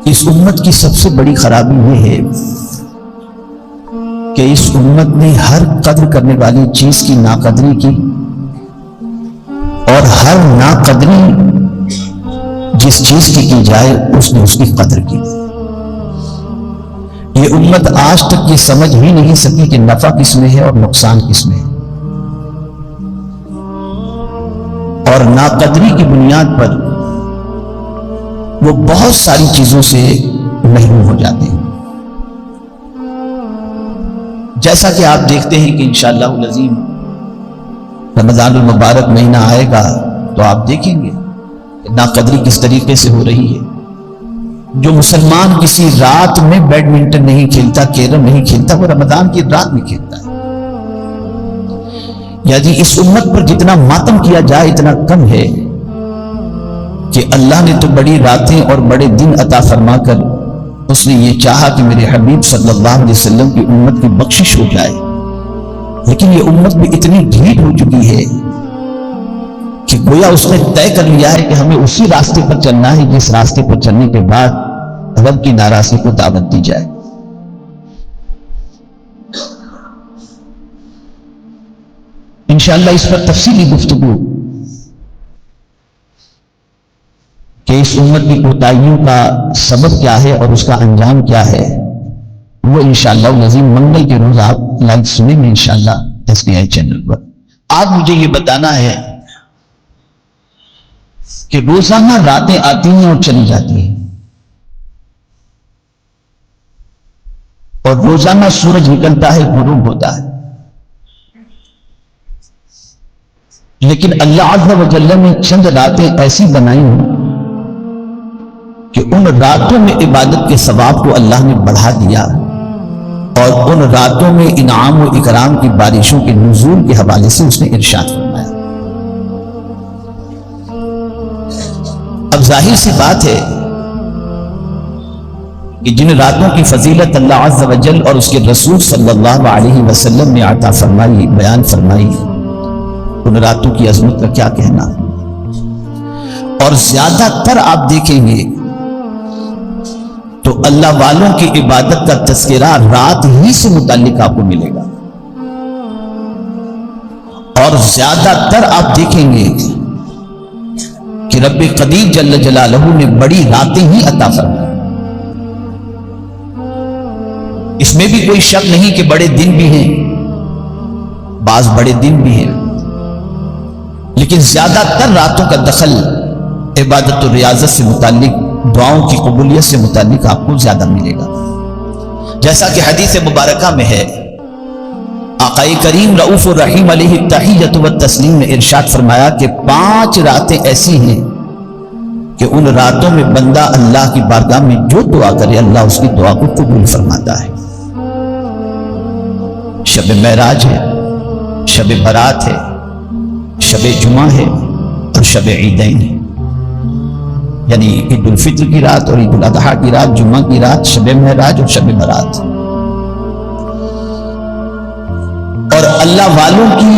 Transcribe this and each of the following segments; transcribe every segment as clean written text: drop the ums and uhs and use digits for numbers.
اس امت کی سب سے بڑی خرابی یہ ہے کہ اس امت نے ہر قدر کرنے والی چیز کی ناقدری کی، اور ہر ناقدری جس چیز کی جائے اس نے اس کی قدر کی۔ یہ امت آج تک یہ سمجھ ہی نہیں سکی کہ نفع کس میں ہے اور نقصان کس میں ہے، اور ناقدری کی بنیاد پر وہ بہت ساری چیزوں سے محروم ہو جاتے ہیں۔ جیسا کہ آپ دیکھتے ہیں کہ انشاءاللہ العظیم رمضان المبارک مہینہ آئے گا تو آپ دیکھیں گے کہ ناقدری کس طریقے سے ہو رہی ہے۔ جو مسلمان کسی رات میں بیڈمنٹن نہیں کھیلتا، کیرم نہیں کھیلتا، وہ رمضان کی رات میں کھیلتا ہے۔ یعنی اس امت پر جتنا ماتم کیا جائے اتنا کم ہے کہ اللہ نے تو بڑی راتیں اور بڑے دن عطا فرما کر اس نے یہ چاہا کہ میرے حبیب صلی اللہ علیہ وسلم کی امت کی بخشش ہو جائے، لیکن یہ امت بھی اتنی ڈھیل ہو چکی ہے کہ گویا اس نے طے کر لیا ہے کہ ہمیں اسی راستے پر چلنا ہے جس راستے پر چلنے کے بعد رب کی ناراضگی کو دعوت دی جائے۔ انشاءاللہ اس پر تفصیلی گفتگو کہ اس امت کی کوتاہیوں کا سبب کیا ہے اور اس کا انجام کیا ہے، وہ انشاءاللہ العظیم منگل کے روز آپ لائیو سنیں گے انشاءاللہ SBI چینل پر۔ آج مجھے یہ بتانا ہے کہ روزانہ راتیں آتی ہیں اور چلی جاتی ہیں، اور روزانہ سورج نکلتا ہے، غروب ہوتا ہے، لیکن اللہ عز و جل نے چند راتیں ایسی بنائی ہیں کہ ان راتوں میں عبادت کے ثواب کو اللہ نے بڑھا دیا، اور ان راتوں میں انعام و اکرام کی بارشوں کے نزول کے حوالے سے اس نے ارشاد فرمایا۔ اب ظاہر سی بات ہے کہ جن راتوں کی فضیلت اللہ عز و جل اور اس کے رسول صلی اللہ علیہ وسلم نے عطا فرمائی، بیان فرمائی، ان راتوں کی عظمت کا کیا کہنا۔ اور زیادہ تر آپ دیکھیں گے تو اللہ والوں کی عبادت کا تذکرہ رات ہی سے متعلق آپ کو ملے گا، اور زیادہ تر آپ دیکھیں گے کہ رب قدیر جل جلالہ نے بڑی راتیں ہی عطا فرمائی۔ اس میں بھی کوئی شک نہیں کہ بڑے دن بھی ہیں، بعض بڑے دن بھی ہیں، لیکن زیادہ تر راتوں کا دخل عبادت و ریاضت سے متعلق، دعاؤں کی قبولیت سے متعلق آپ کو زیادہ ملے گا۔ جیسا کہ حدیث مبارکہ میں ہے، آقا کریم رؤوف الرحیم علیہ التحیۃ والتسلیم نے ارشاد فرمایا کہ 5 راتیں ایسی ہیں کہ ان راتوں میں بندہ اللہ کی بارگاہ میں جو دعا کرے اللہ اس کی دعا کو قبول فرماتا ہے۔ شب معراج ہے، شب برات ہے، شب جمعہ ہے، اور شب عیدین ہے، یعنی عید الفطر کی رات اور عید الاضحیٰ کی رات، جمعہ کی رات، شب معراج اور شب برات۔ اور اللہ والوں کی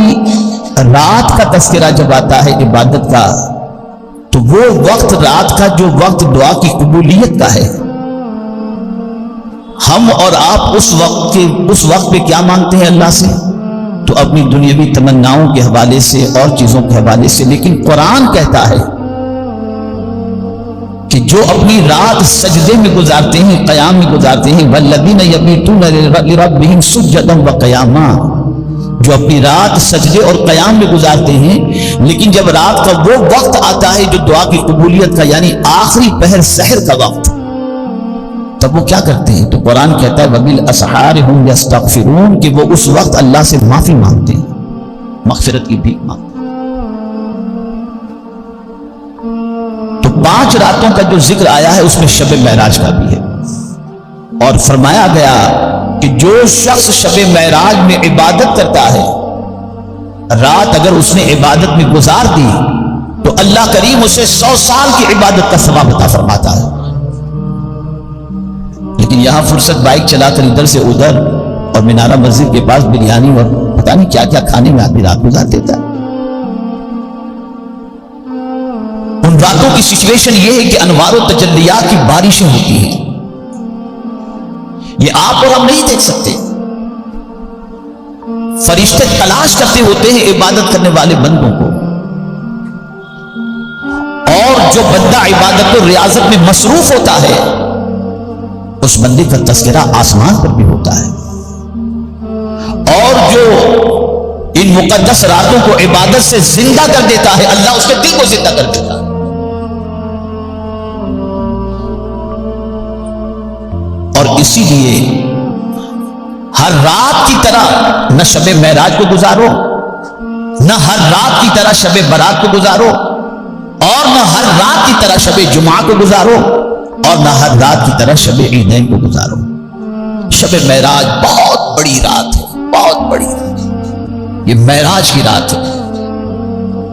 رات کا تذکرہ جب آتا ہے عبادت کا، تو وہ وقت، رات کا جو وقت دعا کی قبولیت کا ہے، ہم اور آپ اس وقت پہ کیا مانگتے ہیں اللہ سے؟ تو اپنی دنیاوی تمناؤں کے حوالے سے اور چیزوں کے حوالے سے، لیکن قرآن کہتا ہے کہ جو اپنی رات سجدے میں گزارتے ہیں، قیام میں گزارتے ہیں، وَالَّذِينَ يَبِيتُونَ لِرَبِّهِمْ سُجَّدًا وَقِيَامًا، جو اپنی رات سجدے اور قیام میں گزارتے ہیں، لیکن جب رات کا وہ وقت آتا ہے جو دعا کی قبولیت کا، یعنی آخری پہر سحر کا وقت، تب وہ کیا کرتے ہیں؟ تو قرآن کہتا ہے وَبِالْأَسْحَارِ هُمْ يَسْتَغْفِرُونَ، کہ وہ اس وقت اللہ سے معافی مانگتے ہیں، مغفرت کی بھیک مانگتے ہیں۔ تو 5 راتوں کا جو ذکر آیا ہے اس میں شب معراج کا بھی ہے، اور فرمایا گیا کہ جو شخص شب معراج میں عبادت کرتا ہے، رات اگر اس نے عبادت میں گزار دی تو اللہ کریم اسے 100 سال کی عبادت کا ثواب عطا فرماتا ہے۔ لیکن یہاں فرصت بائک چلا کر ادھر سے ادھر اور مینارہ مسجد کے پاس بریانی اور پتہ نہیں کیا کیا کھانے میں آدمی رات گزار دیتا ہے۔ ان ان راتوں کی سچویشن یہ ہے کہ انوار و تجلیات کی بارشیں ہوتی ہیں، یہ آپ اور ہم نہیں دیکھ سکتے. فرشتے تلاش کرتے ہوتے ہیں عبادت کرنے والے بندوں کو، اور جو بندہ عبادت و ریاضت میں مصروف ہوتا ہے اس بندے کا تذکرہ آسمان پر بھی ہوتا ہے. اور جو ان مقدس راتوں کو عبادت سے زندہ کر دیتا ہے، اللہ اس کے دل کو زندہ کر دیتا ہے. اور اسی لیے ہر رات کی طرح نہ شب معراج کو گزارو، نہ ہر رات کی طرح شب برات کو گزارو، اور نہ ہر رات کی طرح شب جمعہ کو گزارو، اور نہ ہر رات کی طرح شب عیدین کو گزارو. شب معراج بہت بڑی رات ہے، بہت بڑی رات ہے. یہ معراج کی رات ہے،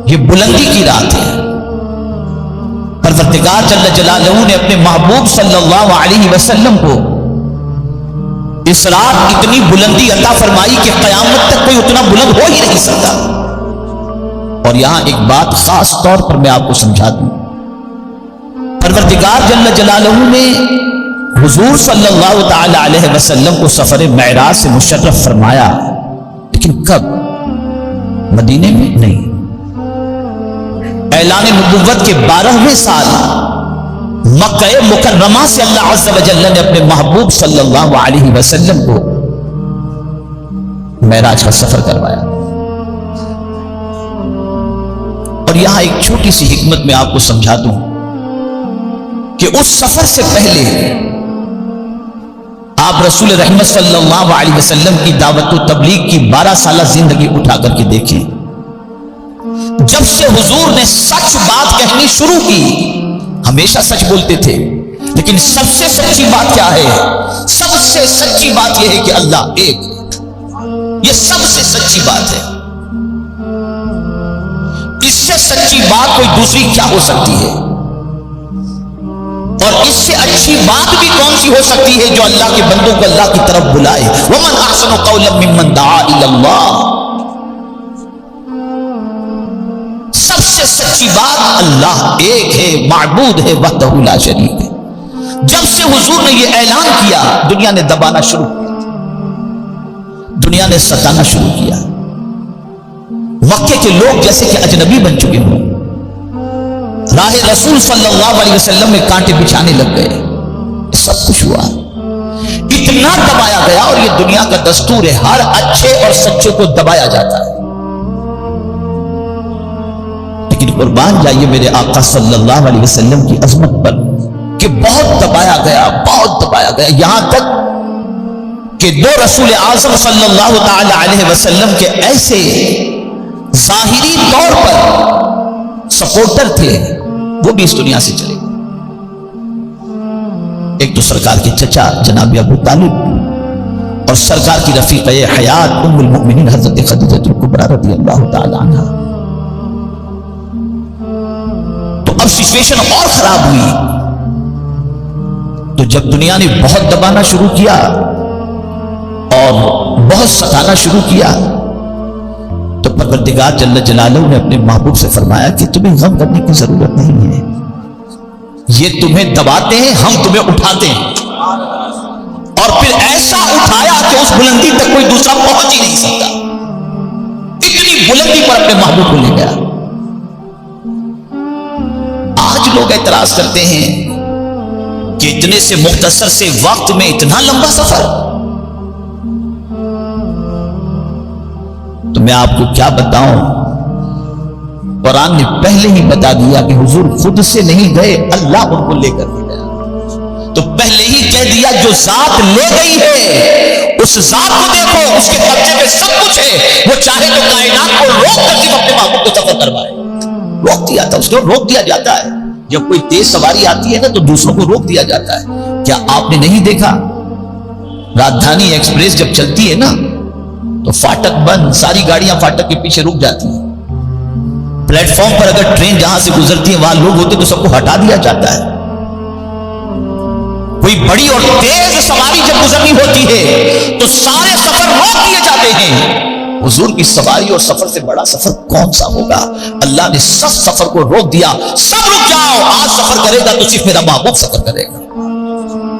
یہ بلندی کی رات ہے. پروردگار جل جلالہ نے اپنے محبوب صلی اللہ علیہ وسلم کو اس رات اتنی بلندی عطا فرمائی کہ قیامت تک کوئی اتنا بلند ہو ہی نہیں سکتا. اور یہاں ایک بات خاص طور پر میں آپ کو سمجھا دوں. پروردگار جل جلالہ نے حضور صلی اللہ تعالی علیہ وسلم کو سفر معراج سے مشرف فرمایا، لیکن کب؟ مدینے میں نہیں. اعلان نبوت کے 12ویں سال مکہ مکرمہ سے اللہ عز و جل نے اپنے محبوب صلی اللہ علیہ وسلم کو معراج کا سفر کروایا. اور یہاں ایک چھوٹی سی حکمت میں آپ کو سمجھا دوں کہ اس سفر سے پہلے آپ رسول رحمت صلی اللہ علیہ وسلم کی دعوت و تبلیغ کی 12 سالہ زندگی اٹھا کر کے دیکھیں. جب سے حضور نے سچ بات کہنی شروع کی، ہمیشہ سچ بولتے تھے، لیکن سب سے سچی بات کیا ہے؟ سب سے سچی بات یہ ہے کہ اللہ ایک ہے. یہ سب سے سچی بات ہے. اس سے سچی بات کوئی دوسری کیا ہو سکتی ہے؟ اور اس سے اچھی بات بھی کون سی ہو سکتی ہے جو اللہ کے بندوں کو اللہ کی طرف بلائے؟ وَمَنْ أَحْسَنُ قَوْلًا مِّمَّنْ دَعَا إِلَى اللَّهِ. سب سے سچی بات اللہ ایک ہے، معبود ہے، وحدہ لا شریک ہے. جب سے حضور نے یہ اعلان کیا، دنیا نے دبانا شروع کیا، دنیا نے ستانا شروع کیا. مکے کے لوگ جیسے کہ اجنبی بن چکے ہوں، راہ رسول صلی اللہ علیہ وسلم میں کانٹے بچھانے لگ گئے. سب کچھ ہوا، اتنا دبایا گیا. اور یہ دنیا کا دستور ہے، ہر اچھے اور سچے کو دبایا جاتا ہے. لیکن قربان جائیے میرے آقا صلی اللہ علیہ وسلم کی عظمت پر کہ بہت دبایا گیا، بہت دبایا گیا. یہاں تک کہ دو رسول اعظم صلی اللہ تعالی علیہ وسلم کے ایسے ظاہری طور پر سپورٹر تھے، وہ بھی اس دنیا سے چلے گئے. ایک تو سرکار کے چچا جناب ابو طالب، اور سرکار کی رفیقہ حیات ام المؤمنین حضرت خدیجہ الکبریٰ رضی اللہ تعالی عنہ. تو اب سچویشن اور خراب ہوئی. تو جب دنیا نے بہت دبانا شروع کیا اور بہت ستانا شروع کیا، تو پروردگار جل جلالہ نے اپنے محبوب سے فرمایا کہ تمہیں غم کرنے کی ضرورت نہیں ہے. یہ تمہیں دباتے ہیں، ہم تمہیں اٹھاتے ہیں. اور پھر ایسا اٹھایا کہ اس بلندی تک کوئی دوسرا پہنچ ہی نہیں سکتا. اتنی بلندی پر اپنے محبوب کو لے گیا. آج لوگ اعتراض کرتے ہیں کہ اتنے سے مختصر سے وقت میں اتنا لمبا سفر. تو میں آپ کو کیا بتاؤں، قرآن نے پہلے ہی بتا دیا کہ حضور خود سے نہیں گئے، اللہ ان کو لے کر کے گیا. تو پہلے ہی کہہ دیا جو ذات لے گئی ہے اس ذات کو دیکھو، اس کے قبضے میں سب کچھ ہے. وہ چاہے تو کائنات کو روک کر کے اپنے محبوب کو سفر کروائے. روک دیا تھا اس کو، روک دیا جاتا ہے. جب کوئی تیز سواری آتی ہے نا تو دوسروں کو روک دیا جاتا ہے. کیا آپ نے نہیں دیکھا راجدھانی ایکسپریس جب چلتی ہے نا تو فاٹک بند، ساری گاڑیاں فاٹک کے پیچھے رک جاتی ہیں. پلیٹ فارم پر اگر ٹرین جہاں سے گزرتی ہے وہاں لوگ ہوتے تو سب کو ہٹا دیا جاتا ہے. کوئی بڑی اور تیز سواری جب گزرنی ہوتی ہے تو سارے سفر روک دیے جاتے ہیں. حضور کی سواری اور سفر سے بڑا سفر کون سا ہوگا؟ اللہ نے سب سفر کو روک دیا، سب رک جاؤ، آج سفر کرے گا تو صرف میرا محبوب سفر کرے گا،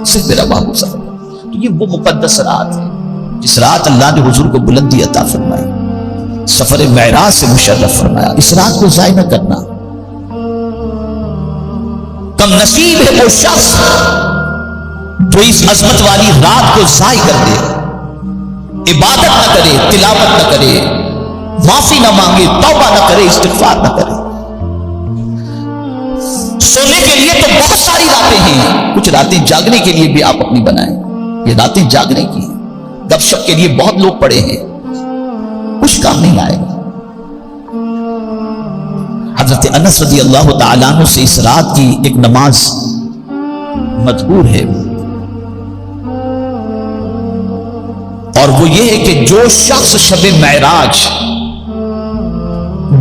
صرف میرا محبوب سفر کرے گا۔ تو یہ وہ مقدس رات ہے جس رات اللہ نے حضور کو بلندی عطا فرمائی، سفر معراج سے مشرف فرمایا۔ اس رات کو ضائع نہ کرنا۔ کم نصیب ہے وہ شخص جو اس عظمت والی رات کو ضائع کر دے، عبادت نہ کرے، تلاوت نہ کرے، معافی نہ مانگے، توبہ نہ کرے، استغفار نہ کرے۔ سونے کے لیے تو بہت ساری راتیں ہیں، کچھ راتیں جاگنے کے لیے بھی آپ اپنی بنائیں۔ یہ راتیں جاگنے کی ہیں، گپ شپ کے لیے بہت لوگ پڑے ہیں، کچھ کام نہیں آئے گا۔ حضرت انس رضی اللہ تعالیٰ عنہ سے اس رات کی ایک نماز مذکور ہے، اور وہ یہ ہے کہ جو شخص شب معراج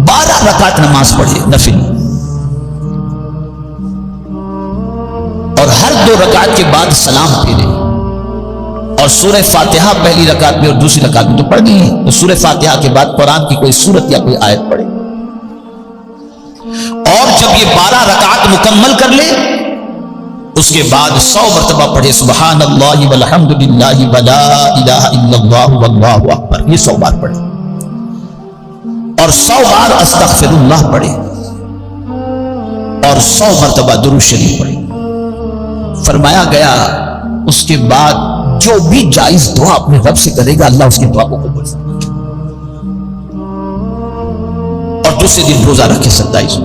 12 رکعت نماز پڑھے نفل، اور ہر 2 رکعت کے بعد سلام پھیرے، اور سورہ فاتحہ پہلی رکعت میں اور دوسری رکعت میں تو پڑھنی ہے، تو سورہ فاتحہ کے بعد قرآن کی کوئی سورت یا کوئی آیت پڑھے، اور جب یہ 12 رکعت مکمل کر لے اس کے بعد 100 مرتبہ پڑھے سبحان اللہ والحمد للہ ولا الہ الا اللہ واللہ اکبر، یہ 100 بار پڑھے، اور 100 بار استغفر اللہ پڑھے، اور 100 مرتبہ درود شریف پڑھے۔ فرمایا گیا اس کے بعد جو بھی جائز دعا اپنے رب سے کرے گا اللہ اس کی دعا کو قبول فرمائے گا۔ اور دوسرے دن روزہ رکھے 27۔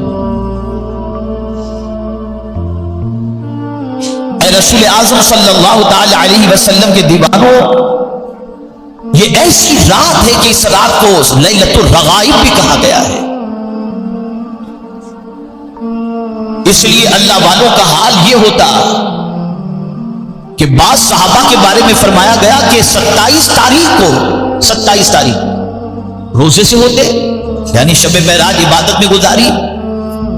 رسول اعظم صلی اللہ تعالی علیہ وسلم کے دیوانوں، یہ ایسی رات ہے کہ اس رات کو لیلۃ الرغائب بھی کہا گیا ہے۔ اس لیے اللہ والوں کا حال یہ ہوتا کہ بعض صحابہ کے بارے میں فرمایا گیا کہ 27 تاریخ روزے سے ہوتے، یعنی شب معراج عبادت میں گزاری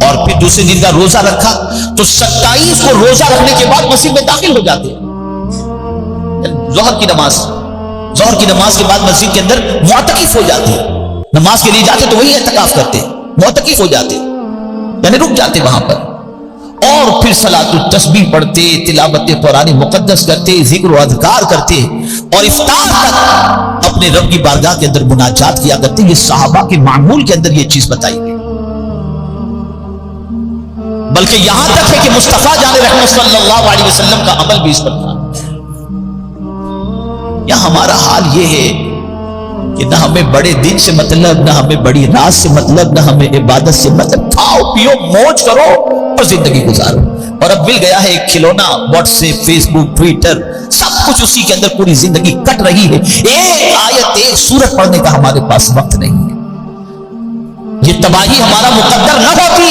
اور پھر دوسرے دن کا روزہ رکھا، تو 27 کو روزہ رکھنے کے بعد مسجد میں داخل ہو جاتے، ظہر کی نماز کے بعد مسجد کے اندر معتکف ہو جاتے، نماز کے لیے جاتے تو وہی اعتکاف کرتے، معتکف ہو جاتے یعنی رک جاتے وہاں پر، اور پھر صلاۃ التسبیح پڑھتے، تلاوت قرآن مقدس کرتے، ذکر و اذکار کرتے، اور افطار تک اپنے رب کی بارگاہ کے اندر مناجات کیا کرتے۔ یہ صحابہ کے معمول کے اندر یہ چیز بتائی گئی، بلکہ یہاں تک ہے کہ مصطفیٰ جان رحمت صلی اللہ علیہ وسلم کا عمل بھی اس پر تھا۔ یا ہمارا حال یہ ہے کہ نہ ہمیں بڑے دن سے مطلب، نہ ہمیں بڑی رات سے مطلب، نہ ہمیں عبادت سے مطلب، کھاؤ پیو موج کرو اور زندگی گزارو۔ اور اب مل گیا ہے ایک کھلونا، واٹس ایپ، فیس بک، ٹویٹر، سب کچھ اسی کے اندر پوری زندگی کٹ رہی ہے۔ ایک آیت، ایک سورت پڑھنے کا ہمارے پاس وقت نہیں ہے۔ یہ تباہی ہمارا مقدر نہ ہوتی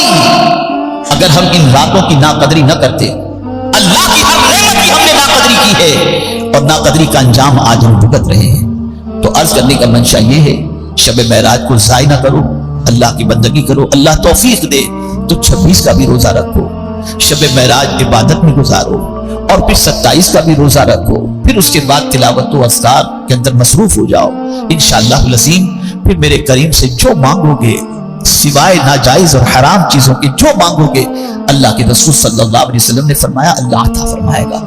اگر ہم ان راتوں کی ناقدری نہ کرتے۔ اللہ کی ہر نعمت کی ہم نے ناقدری کی ہے، اور ناقدری کا انجام آج ہم بھگت رہے ہیں۔ تو عرض کرنے کا منشا یہ ہے، شب معراج کو ضائع نہ کرو، اللہ کی بندگی کرو، اللہ توفیق دے تو 26 کا بھی روزہ رکھو، شب معراج عبادت میں گزارو، اور پھر 27 کا بھی روزہ رکھو، پھر اس کے بعد تلاوت و اذکار کے اندر مصروف ہو جاؤ۔ انشاءاللہ العظیم پھر میرے کریم سے جو مانگو گے، سوائے ناجائز اور حرام چیزوں کے جو مانگو گے، اللہ کے رسول صلی اللہ علیہ وسلم نے فرمایا اللہ عطا فرمائے گا۔